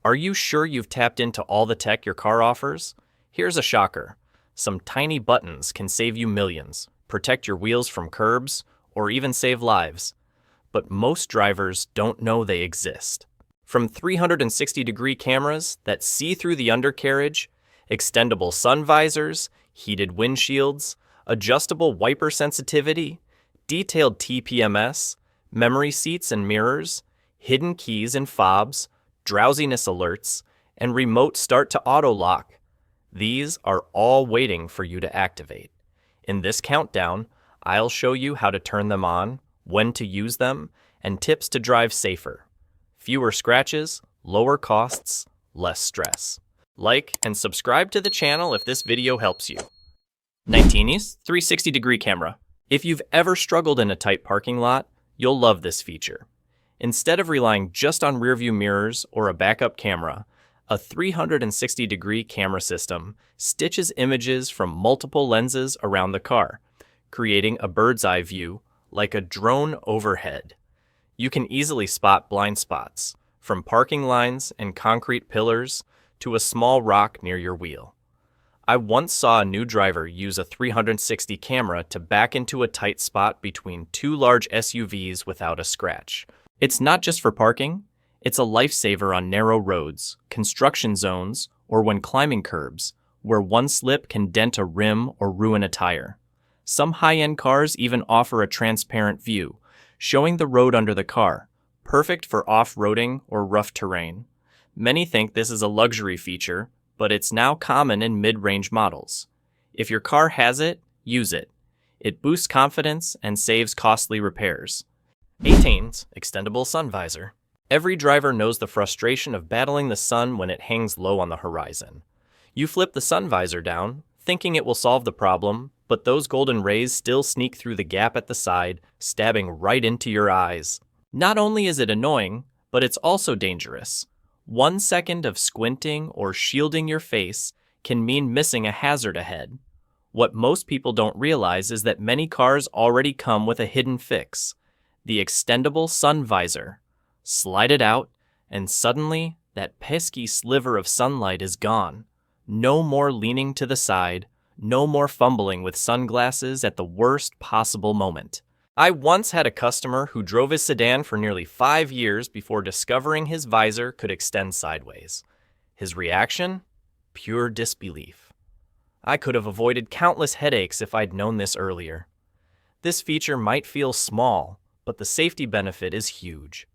Are you sure you've tapped into all the tech your car offers? Here's a shocker. Some tiny buttons can save you millions, protect your wheels from curbs, or even save lives. But most drivers don't know they exist. From 360-degree cameras that see through the undercarriage, extendable sun visors, heated windshields, adjustable wiper sensitivity, detailed TPMS, memory seats and mirrors, hidden keys and fobs, drowsiness alerts, and remote start to autolock. These are all waiting for you to activate. In this countdown, I'll show you how to turn them on, when to use them, and tips to drive safer. Fewer scratches, lower costs, less stress. Like and subscribe to the channel if this video helps you. 19's 360-degree camera. If you've ever struggled in a tight parking lot, you'll love this feature. Instead of relying just on rearview mirrors or a backup camera, a 360-degree camera system stitches images from multiple lenses around the car, creating a bird's eye view like a drone overhead. You can easily spot blind spots, from parking lines and concrete pillars to a small rock near your wheel. I once saw a new driver use a 360 camera to back into a tight spot between two large SUVs without a scratch. It's not just for parking, it's a lifesaver on narrow roads, construction zones, or when climbing curbs, where one slip can dent a rim or ruin a tire. Some high-end cars even offer a transparent view, showing the road under the car, perfect for off-roading or rough terrain. Many think this is a luxury feature, but it's now common in mid-range models. If your car has it, use it. It boosts confidence and saves costly repairs. 18's extendable sun visor. Every driver knows the frustration of battling the sun when it hangs low on the horizon. You flip the sun visor down, thinking it will solve the problem, but those golden rays still sneak through the gap at the side, stabbing right into your eyes. Not only is it annoying, but it's also dangerous. 1 second of squinting or shielding your face can mean missing a hazard ahead. What most people don't realize is that many cars already come with a hidden fix: the extendable sun visor. Slide it out, and suddenly, that pesky sliver of sunlight is gone. No more leaning to the side, no more fumbling with sunglasses at the worst possible moment. I once had a customer who drove his sedan for nearly 5 years before discovering his visor could extend sideways. His reaction? Pure disbelief. I could have avoided countless headaches if I'd known this earlier. This feature might feel small, but the safety benefit is huge.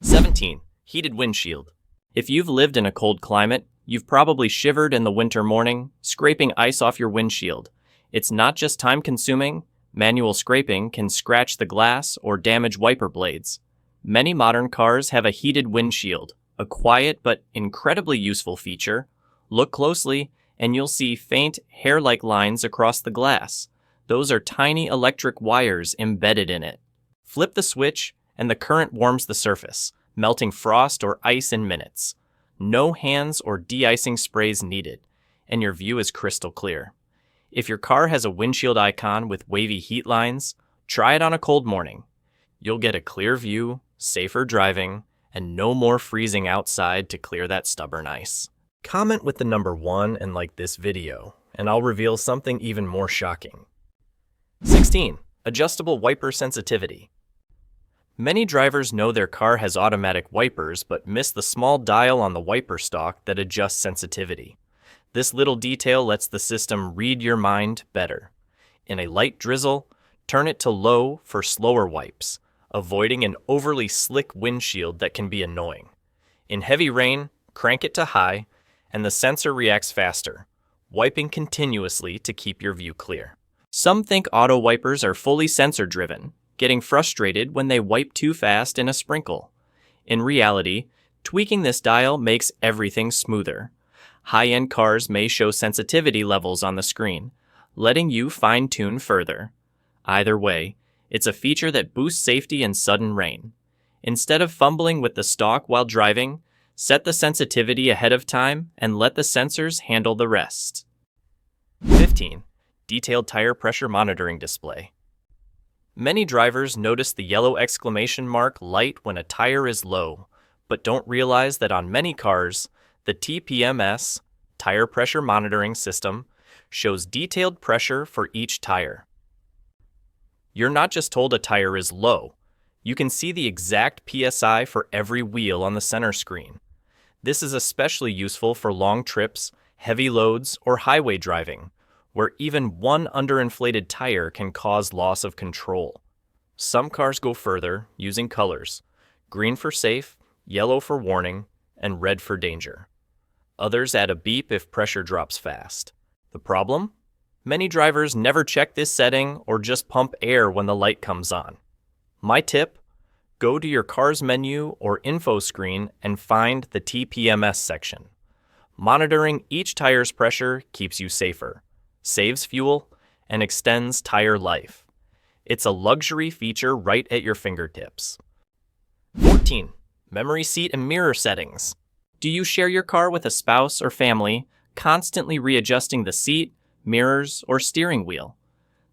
17. Heated windshield. If you've lived in a cold climate, you've probably shivered in the winter morning, scraping ice off your windshield. It's not just time-consuming. Manual scraping can scratch the glass or damage wiper blades. Many modern cars have a heated windshield, a quiet but incredibly useful feature. Look closely, and you'll see faint, hair-like lines across the glass. Those are tiny electric wires embedded in it. Flip the switch, and the current warms the surface, melting frost or ice in minutes. No hands or de-icing sprays needed, and your view is crystal clear. If your car has a windshield icon with wavy heat lines, try it on a cold morning. You'll get a clear view, safer driving, and no more freezing outside to clear that stubborn ice. Comment with the number 1 and like this video, and I'll reveal something even more shocking. 16. Adjustable wiper sensitivity. Many drivers know their car has automatic wipers but miss the small dial on the wiper stalk that adjusts sensitivity. This little detail lets the system read your mind better. In a light drizzle, turn it to low for slower wipes, avoiding an overly slick windshield that can be annoying. In heavy rain, crank it to high, and the sensor reacts faster, wiping continuously to keep your view clear. Some think auto wipers are fully sensor-driven, getting frustrated when they wipe too fast in a sprinkle. In reality, tweaking this dial makes everything smoother. High-end cars may show sensitivity levels on the screen, letting you fine-tune further. Either way, it's a feature that boosts safety in sudden rain. Instead of fumbling with the stalk while driving, set the sensitivity ahead of time and let the sensors handle the rest. 15. Detailed tire pressure monitoring display. Many drivers notice the yellow exclamation mark light when a tire is low, but don't realize that on many cars, the TPMS, tire pressure monitoring system, shows detailed pressure for each tire. You're not just told a tire is low, you can see the exact PSI for every wheel on the center screen. This is especially useful for long trips, heavy loads, or highway driving, where even one underinflated tire can cause loss of control. Some cars go further, using colors: green for safe, yellow for warning, and red for danger. Others add a beep if pressure drops fast. The problem? Many drivers never check this setting or just pump air when the light comes on. My tip: go to your car's menu or info screen and find the TPMS section. Monitoring each tire's pressure keeps you safer, saves fuel, and extends tire life. It's a luxury feature right at your fingertips. 14. Memory seat and mirror settings. Do you share your car with a spouse or family, constantly readjusting the seat, mirrors, or steering wheel?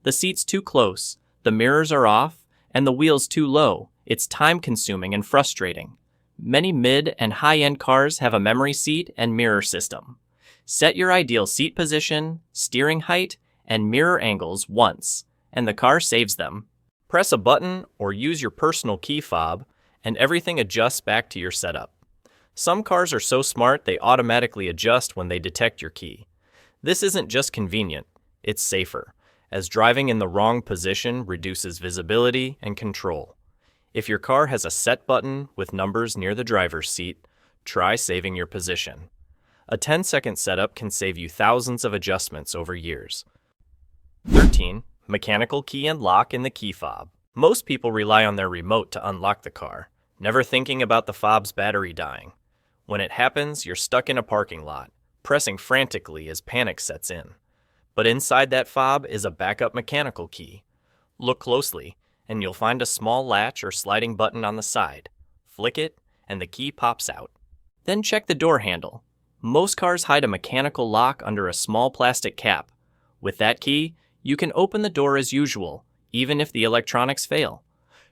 The seat's too close, the mirrors are off, and the wheel's too low. It's time-consuming and frustrating. Many mid- and high-end cars have a memory seat and mirror system. Set your ideal seat position, steering height, and mirror angles once, and the car saves them. Press a button or use your personal key fob, and everything adjusts back to your setup. Some cars are so smart they automatically adjust when they detect your key. This isn't just convenient, it's safer, as driving in the wrong position reduces visibility and control. If your car has a set button with numbers near the driver's seat, try saving your position. A 10-second setup can save you thousands of adjustments over years. 13. Mechanical key and lock in the key fob. Most people rely on their remote to unlock the car, never thinking about the fob's battery dying. When it happens, you're stuck in a parking lot, pressing frantically as panic sets in. But inside that fob is a backup mechanical key. Look closely, and you'll find a small latch or sliding button on the side. Flick it, and the key pops out. Then check the door handle. Most cars hide a mechanical lock under a small plastic cap. With that key, you can open the door as usual, even if the electronics fail.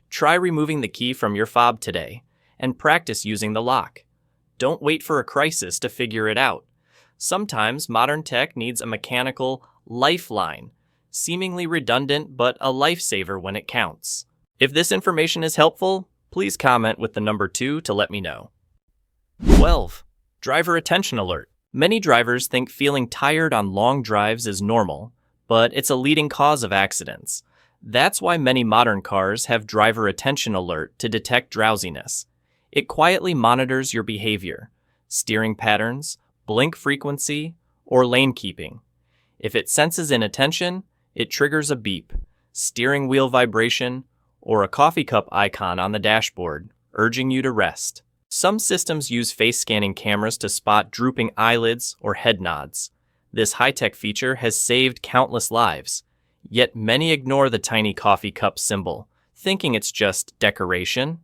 Try removing the key from your fob today, and practice using the lock. Don't wait for a crisis to figure it out. Sometimes modern tech needs a mechanical lifeline, seemingly redundant but a lifesaver when it counts. If this information is helpful, please comment with the number 2 to let me know. 12. Driver attention alert. Many drivers think feeling tired on long drives is normal, but it's a leading cause of accidents. That's why many modern cars have driver attention alert to detect drowsiness. It quietly monitors your behavior, steering patterns, blink frequency, or lane keeping. If it senses inattention, it triggers a beep, steering wheel vibration, or a coffee cup icon on the dashboard, urging you to rest. Some systems use face-scanning cameras to spot drooping eyelids or head nods. This high-tech feature has saved countless lives, yet many ignore the tiny coffee cup symbol, thinking it's just decoration.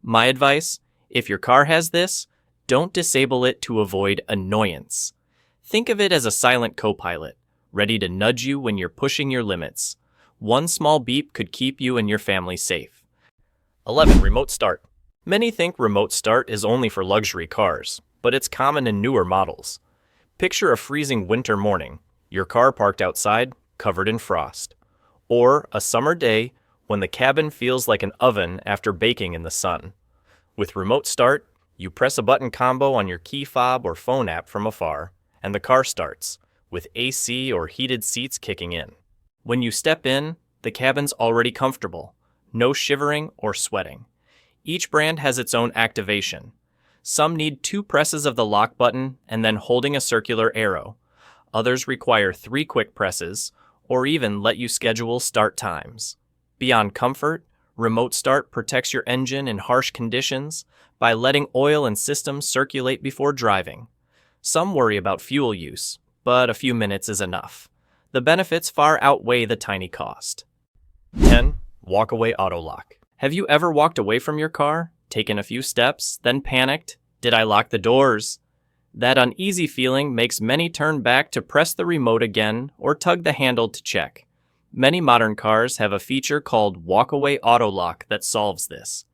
My advice: if your car has this, don't disable it to avoid annoyance. Think of it as a silent co-pilot, ready to nudge you when you're pushing your limits. One small beep could keep you and your family safe. 11. Remote start. Many think remote start is only for luxury cars, but it's common in newer models. Picture a freezing winter morning, your car parked outside, covered in frost. Or a summer day when the cabin feels like an oven after baking in the sun. With remote start, you press a button combo on your key fob or phone app from afar, and the car starts, with AC or heated seats kicking in. When you step in, the cabin's already comfortable, no shivering or sweating. Each brand has its own activation. Some need 2 presses of the lock button and then holding a circular arrow. Others require 3 quick presses, or even let you schedule start times. Beyond comfort, remote start protects your engine in harsh conditions by letting oil and systems circulate before driving. Some worry about fuel use, but a few minutes is enough. The benefits far outweigh the tiny cost. 10. Walk-away autolock. Have you ever walked away from your car, taken a few steps, then panicked? Did I lock the doors? That uneasy feeling makes many turn back to press the remote again or tug the handle to check. Many modern cars have a feature called walk-away autolock that solves this.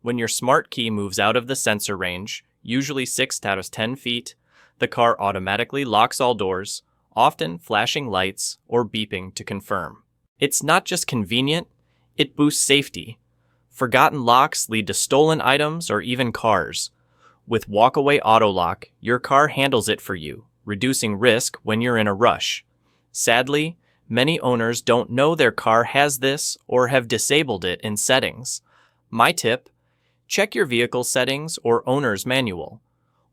When your smart key moves out of the sensor range, usually 6 out of 10 feet, the car automatically locks all doors, often flashing lights or beeping to confirm. It's not just convenient, it boosts safety. Forgotten locks lead to stolen items or even cars. With walkaway autolock, your car handles it for you, reducing risk when you're in a rush. Sadly, many owners don't know their car has this or have disabled it in settings. My tip: check your vehicle settings or owner's manual.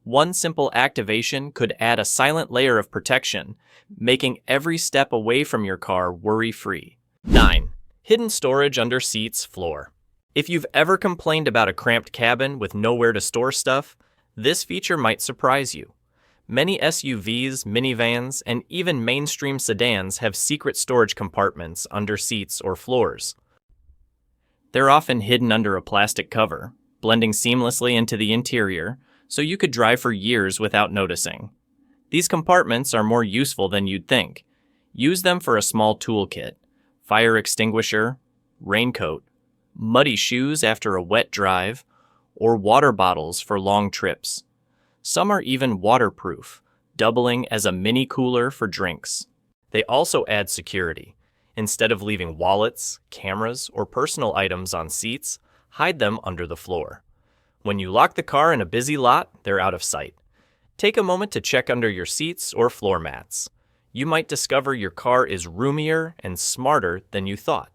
One simple activation could add a silent layer of protection, making every step away from your car worry-free. 9. Hidden storage under seats, floor. If you've ever complained about a cramped cabin with nowhere to store stuff, this feature might surprise you. Many SUVs, minivans, and even mainstream sedans have secret storage compartments under seats or floors. They're often hidden under a plastic cover, blending seamlessly into the interior, so you could drive for years without noticing. These compartments are more useful than you'd think. Use them for a small toolkit, fire extinguisher, raincoat, muddy shoes after a wet drive, or water bottles for long trips. Some are even waterproof, doubling as a mini cooler for drinks. They also add security. Instead of leaving wallets, cameras, or personal items on seats, hide them under the floor. When you lock the car in a busy lot, they're out of sight. Take a moment to check under your seats or floor mats. You might discover your car is roomier and smarter than you thought.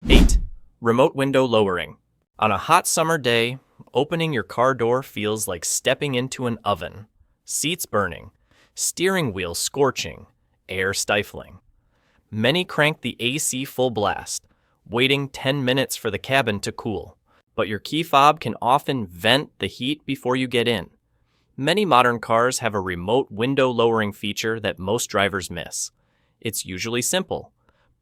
8. Remote window lowering. On a hot summer day, opening your car door feels like stepping into an oven. Seats burning, steering wheel scorching, air stifling. Many crank the AC full blast, waiting 10 minutes for the cabin to cool. But your key fob can often vent the heat before you get in. Many modern cars have a remote window lowering feature that most drivers miss. It's usually simple.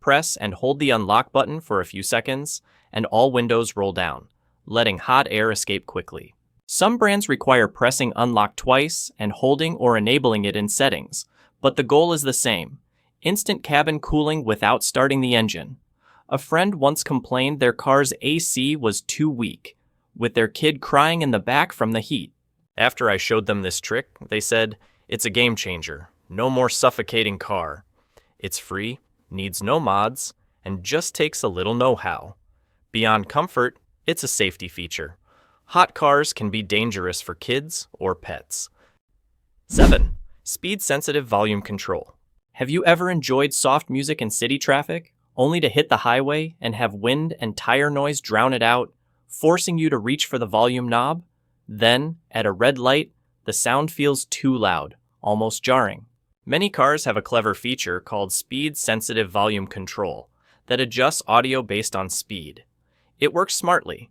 Press and hold the unlock button for a few seconds, and all windows roll down, letting hot air escape quickly. Some brands require pressing unlock twice and holding or enabling it in settings, but the goal is the same: instant cabin cooling without starting the engine. A friend once complained their car's AC was too weak, with their kid crying in the back from the heat. After I showed them this trick, they said, "It's a game changer. No more suffocating car. It's free, needs no mods, and just takes a little know-how." Beyond comfort, it's a safety feature. Hot cars can be dangerous for kids or pets. 7. Speed-sensitive volume control. Have you ever enjoyed soft music in city traffic, only to hit the highway and have wind and tire noise drown it out, forcing you to reach for the volume knob? Then, at a red light, the sound feels too loud, almost jarring. Many cars have a clever feature called speed-sensitive volume control that adjusts audio based on speed. It works smartly.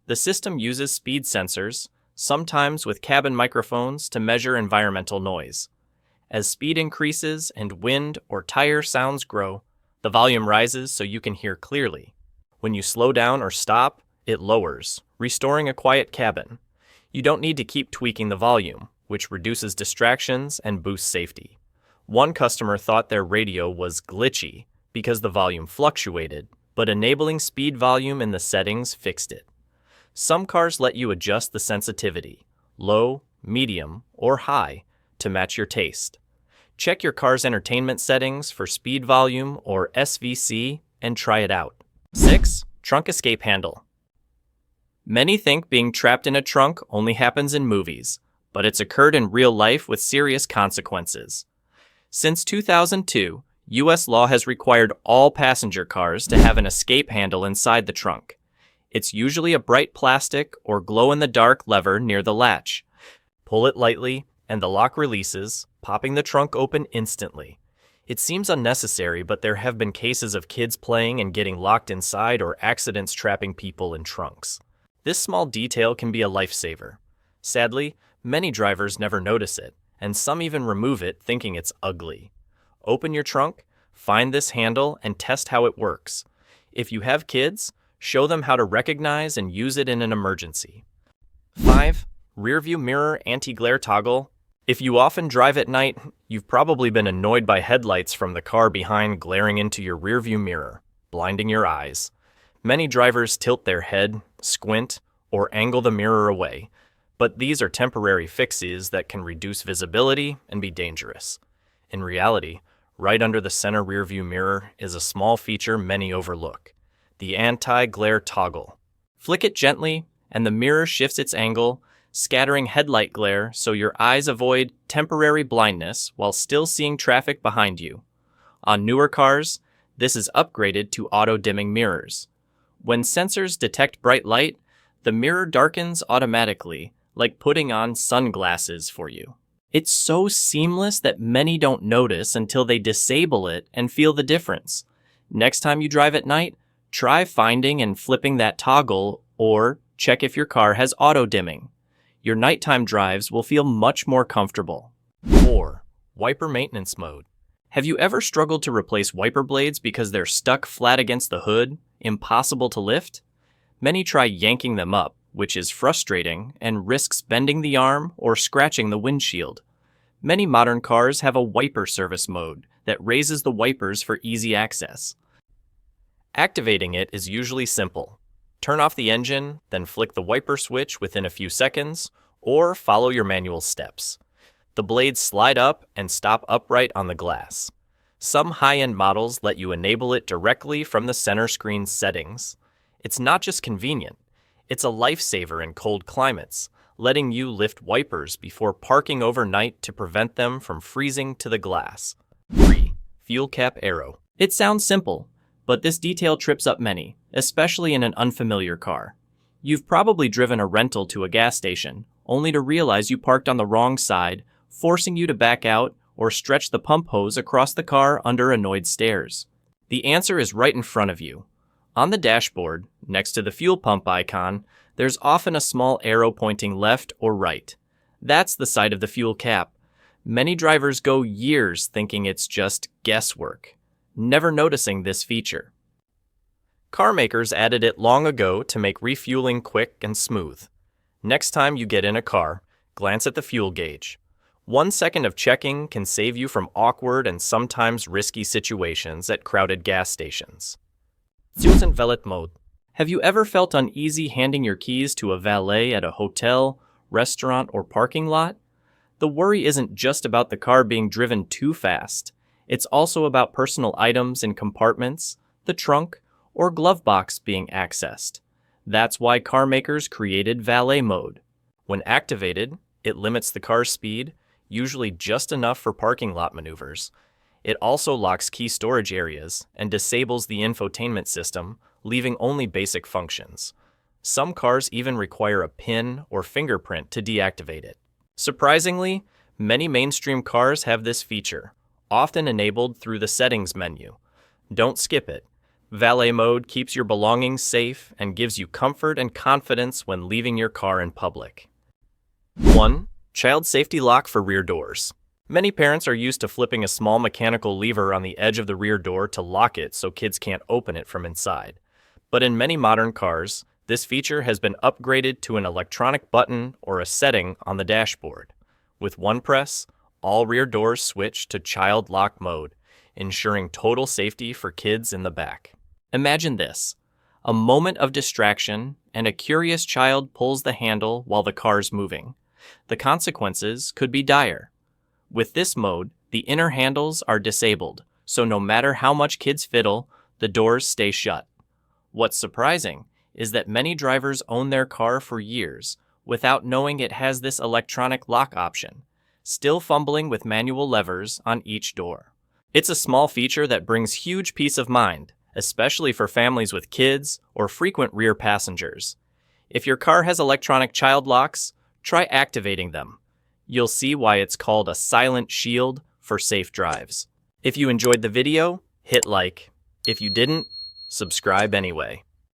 The system uses speed sensors, sometimes with cabin microphones, to measure environmental noise. As speed increases and wind or tire sounds grow, the volume rises so you can hear clearly. When you slow down or stop, it lowers, restoring a quiet cabin. You don't need to keep tweaking the volume, which reduces distractions and boosts safety. One customer thought their radio was glitchy because the volume fluctuated, but enabling speed volume in the settings fixed it. Some cars let you adjust the sensitivity, low, medium, or high, to match your taste. Check your car's entertainment settings for speed volume or SVC and try it out. 6. Trunk escape handle. Many think being trapped in a trunk only happens in movies, but it's occurred in real life with serious consequences. Since 2002, U.S. law has required all passenger cars to have an escape handle inside the trunk. It's usually a bright plastic or glow-in-the-dark lever near the latch. Pull it lightly, and the lock releases, popping the trunk open instantly. It seems unnecessary, but there have been cases of kids playing and getting locked inside or accidents trapping people in trunks. This small detail can be a lifesaver. Sadly, many drivers never notice it, and some even remove it thinking it's ugly. Open your trunk, find this handle, and test how it works. If you have kids, show them how to recognize and use it in an emergency. 5. Rearview mirror anti-glare toggle. If you often drive at night, you've probably been annoyed by headlights from the car behind glaring into your rearview mirror, blinding your eyes. Many drivers tilt their head, squint, or angle the mirror away, but these are temporary fixes that can reduce visibility and be dangerous. In reality, right under the center rearview mirror is a small feature many overlook: the anti-glare toggle. Flick it gently, and the mirror shifts its angle, scattering headlight glare so your eyes avoid temporary blindness while still seeing traffic behind you. On newer cars, this is upgraded to auto-dimming mirrors. When sensors detect bright light, the mirror darkens automatically, like putting on sunglasses for you. It's so seamless that many don't notice until they disable it and feel the difference. Next time you drive at night, try finding and flipping that toggle, or check if your car has auto-dimming. Your nighttime drives will feel much more comfortable. 4. Wiper maintenance mode. Have you ever struggled to replace wiper blades because they're stuck flat against the hood, impossible to lift? Many try yanking them up, which is frustrating and risks bending the arm or scratching the windshield. Many modern cars have a wiper service mode that raises the wipers for easy access. Activating it is usually simple. Turn off the engine, then flick the wiper switch within a few seconds, or follow your manual steps. The blades slide up and stop upright on the glass. Some high-end models let you enable it directly from the center screen settings. It's not just convenient, it's a lifesaver in cold climates, letting you lift wipers before parking overnight to prevent them from freezing to the glass. 3. Fuel cap arrow. It sounds simple, but this detail trips up many, especially in an unfamiliar car. You've probably driven a rental to a gas station, only to realize you parked on the wrong side, forcing you to back out or stretch the pump hose across the car under annoyed stares. The answer is right in front of you. On the dashboard, next to the fuel pump icon, there's often a small arrow pointing left or right. That's the side of the fuel cap. Many drivers go years thinking it's just guesswork, never noticing this feature. Car makers added it long ago to make refueling quick and smooth. Next time you get in a car, glance at the fuel gauge. 1 second of checking can save you from awkward and sometimes risky situations at crowded gas stations. Visors valet mode. Have you ever felt uneasy handing your keys to a valet at a hotel, restaurant, or parking lot? The worry isn't just about the car being driven too fast. It's also about personal items in compartments, the trunk, or glove box being accessed. That's why car makers created valet mode. When activated, it limits the car's speed, usually just enough for parking lot maneuvers. It also locks key storage areas and disables the infotainment system, leaving only basic functions. Some cars even require a PIN or fingerprint to deactivate it. Surprisingly, many mainstream cars have this feature, often enabled through the settings menu. Don't skip it. Valet mode keeps your belongings safe and gives you comfort and confidence when leaving your car in public. 1. Child safety lock for rear doors. Many parents are used to flipping a small mechanical lever on the edge of the rear door to lock it so kids can't open it from inside. But in many modern cars, this feature has been upgraded to an electronic button or a setting on the dashboard. With one press, all rear doors switch to child lock mode, ensuring total safety for kids in the back. Imagine this: a moment of distraction and a curious child pulls the handle while the car's moving. The consequences could be dire. With this mode, the inner handles are disabled, so no matter how much kids fiddle, the doors stay shut. What's surprising is that many drivers own their car for years without knowing it has this electronic lock option, still fumbling with manual levers on each door. It's a small feature that brings huge peace of mind, especially for families with kids or frequent rear passengers. If your car has electronic child locks, try activating them. You'll see why it's called a silent shield for safe drives. If you enjoyed the video, hit like. If you didn't, subscribe anyway.